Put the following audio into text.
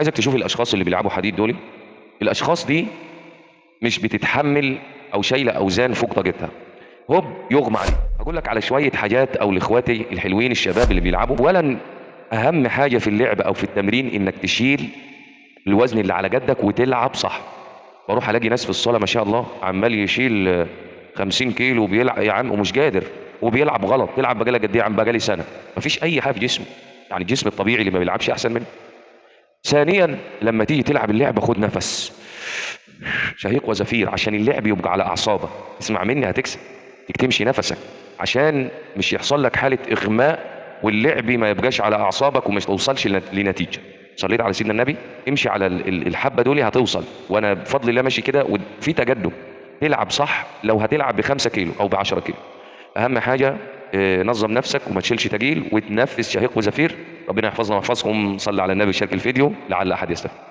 عايزك تشوف الاشخاص اللي بيلعبوا حديد دول. الاشخاص دي مش بتتحمل او شايله اوزان فوق طاقتها، هوب يغمى عليه. هقول لك على شويه حاجات، او لاخواتي الحلوين الشباب اللي بيلعبوا. اولا، اهم حاجه في اللعب او في التمرين انك تشيل الوزن اللي على جدك وتلعب صح. بروح الاقي ناس في الصاله ما شاء الله عمال يشيل 50 كيلو وبيلعب يا عم ومش قادر، وبيلعب غلط. تلعب بقالك قد ايه يا عم؟ بقالي سنه. مفيش اي حاجه في جسمه، يعني الجسم الطبيعي اللي ما بيلعبش احسن منه. ثانيا، لما تيجي تلعب اللعبه خد نفس شهيق وزفير عشان اللعب يبقى على اعصابك. اسمع مني، هتكسب. تكتمشي نفسك عشان مش يحصل لك حاله اغماء واللعب ما يبقاش على اعصابك ومش توصلش لنتيجه. صليت على سيدنا النبي، امشي على الحبه دول هتوصل. وانا بفضل الله ماشي كده وفي تقدم. تلعب صح لو هتلعب ب5 كيلو او ب10 كيلو. اهم حاجه نظم نفسك وما تشيلش تقيل وتنفس شهيق وزفير. ربنا يحفظنا ويحفظكم. صلي على النبي وشارك الفيديو لعل احد يستفيد.